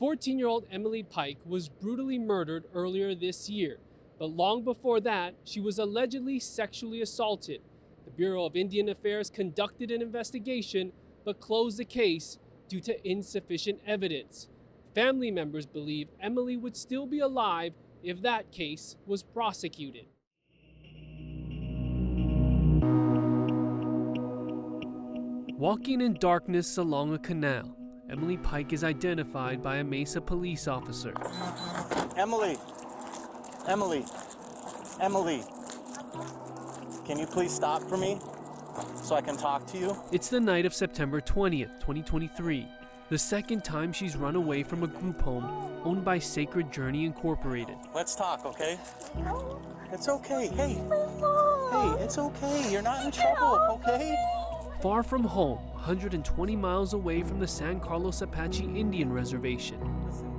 14-year-old Emily Pike was brutally murdered earlier this year, but long before that, she was allegedly sexually assaulted. The Bureau of Indian Affairs conducted an investigation, but closed the case due to insufficient evidence. Family members believe Emily would still be alive if that case was prosecuted. Walking in darkness along a canal, Emily Pike is identified by a Mesa police officer. Emily, can you please stop for me so I can talk to you? It's the night of September 20th, 2023, the second time she's run away from a group home owned by Sacred Journey Incorporated. Let's talk, okay? It's okay, hey, it's okay, you're not in trouble, okay? Far from home, 120 miles away from the San Carlos Apache Indian Reservation.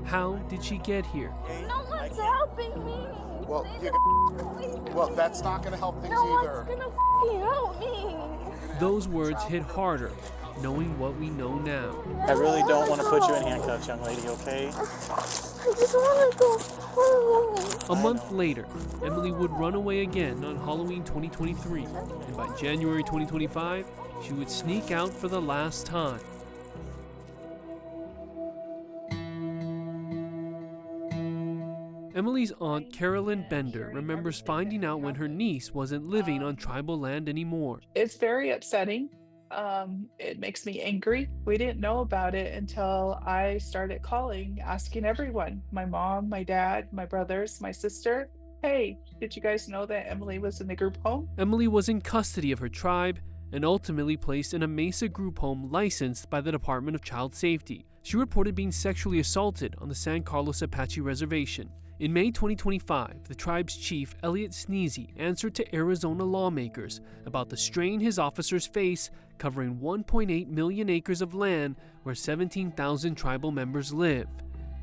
How did she get here? No one's helping me. Well, that's not going to help things no either. No one's going to help me. Those words hit harder, knowing what we know now. I really don't want to put you in handcuffs, young lady, okay? I just want to go home. A month later, Emily would run away again on Halloween 2023, and by January 2025, she would sneak out for the last time. Emily's aunt, Carolyn Bender, remembers finding out when her niece wasn't living on tribal land anymore. It's very upsetting. It makes me angry. We didn't know about it until I started calling, asking everyone, my mom, my dad, my brothers, my sister, hey, did you guys know that Emily was in the group home? Emily was in custody of her tribe and ultimately placed in a Mesa group home licensed by the Department of Child Safety. She reported being sexually assaulted on the San Carlos Apache Reservation. In May 2025, the tribe's chief, Elliot Sneezy, answered to Arizona lawmakers about the strain his officers face covering 1.8 million acres of land where 17,000 tribal members live.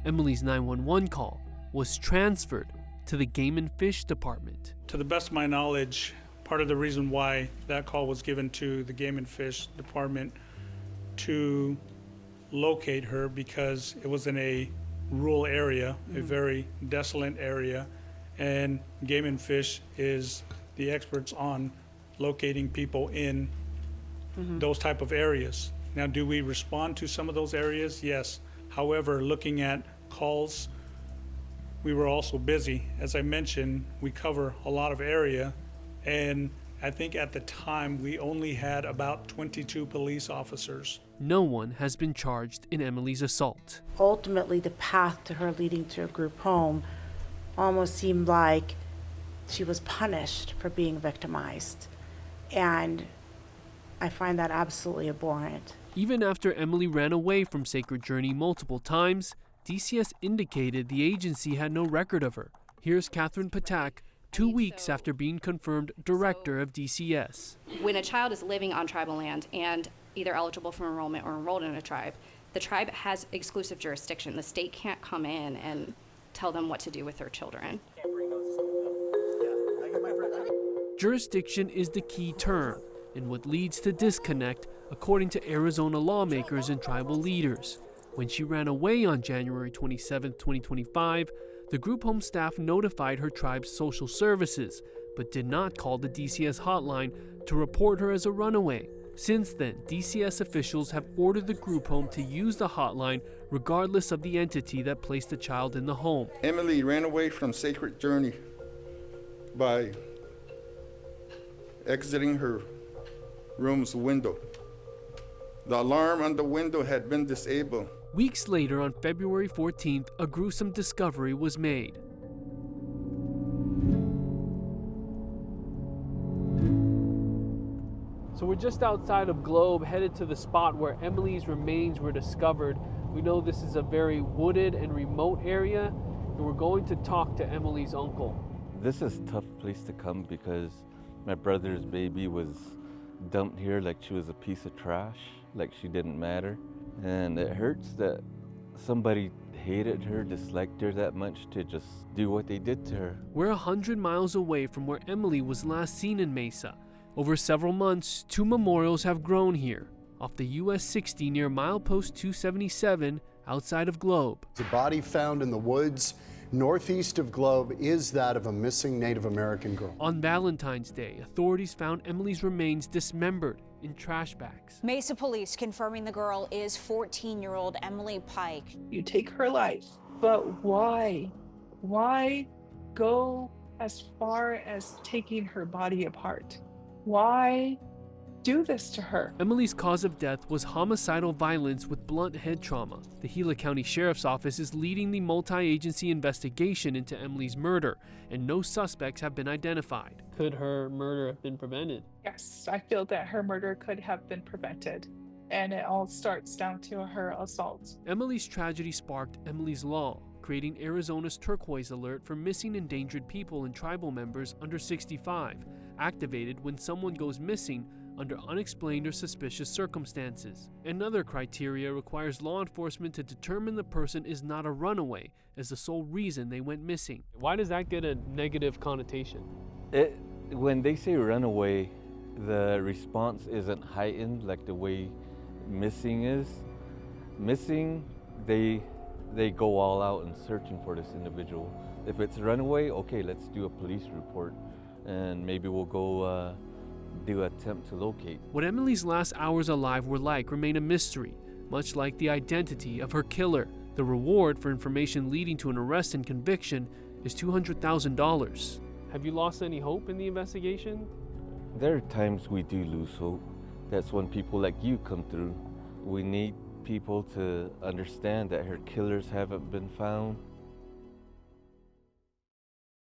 Emily's 911 call was transferred to the Game and Fish Department. To the best of my knowledge, part of the reason why that call was given to the Game and Fish Department to locate her because it was in a rural area, a very desolate area, and Game and Fish is the experts on locating people in those type of areas. Now, do we respond to some of those areas? Yes. However, looking at calls, we were also busy. As I mentioned, we cover a lot of area, and I think at the time we only had about 22 police officers. No one has been charged in Emily's assault. Ultimately, the path to her leading to a group home almost seemed like she was punished for being victimized. And I find that absolutely abhorrent. Even after Emily ran away from Sacred Journey multiple times, DCS indicated the agency had no record of her. Here's Catherine Patak, 2 weeks after being confirmed director of DCS. When a child is living on tribal land and either eligible for enrollment or enrolled in a tribe, the tribe has exclusive jurisdiction. The state can't come in and tell them what to do with their children. Jurisdiction is the key term and what leads to disconnect, according to Arizona lawmakers and tribal leaders. When she ran away on January 27, 2025, the group home staff notified her tribe's social services, but did not call the DCS hotline to report her as a runaway. Since then, DCS officials have ordered the group home to use the hotline regardless of the entity that placed the child in the home. Emily ran away from Sacred Journey by exiting her room's window. The alarm on the window had been disabled. Weeks later, on February 14th, a gruesome discovery was made. So we're just outside of Globe, headed to the spot where Emily's remains were discovered. We know this is a very wooded and remote area, and we're going to talk to Emily's uncle. This is a tough place to come because my brother's baby was dumped here like she was a piece of trash, like she didn't matter. And it hurts that somebody hated her, disliked her that much to just do what they did to her. We're 100 miles away from where Emily was last seen in Mesa. Over several months, 2 memorials have grown here, off the US 60 near milepost 277 outside of Globe. The body found in the woods northeast of Globe is that of a missing Native American girl. On Valentine's Day, authorities found Emily's remains dismembered in trash bags. Mesa police confirming the girl is 14-year-old Emily Pike. You take her life, but why? Why go as far as taking her body apart? Why do this to her? Emily's cause of death was homicidal violence with blunt head trauma. The Gila County Sheriff's Office is leading the multi-agency investigation into Emily's murder, and no suspects have been identified. Could her murder have been prevented? Yes, I feel that her murder could have been prevented, and it all starts down to her assault. Emily's tragedy sparked Emily's Law, creating Arizona's turquoise alert for missing endangered people and tribal members under 65, activated when someone goes missing under unexplained or suspicious circumstances. Another criteria requires law enforcement to determine the person is not a runaway as the sole reason they went missing. Why does that get a negative connotation? When they say runaway, the response isn't heightened like the way missing is. Missing, they go all out in searching for this individual. If it's runaway, okay, let's do a police report and maybe we'll go do an attempt to locate. What Emily's last hours alive were like remain a mystery, much like the identity of her killer. The reward for information leading to an arrest and conviction is $200,000. Have you lost any hope in the investigation? There are times we do lose hope. That's when people like you come through. We need people to understand that her killers haven't been found.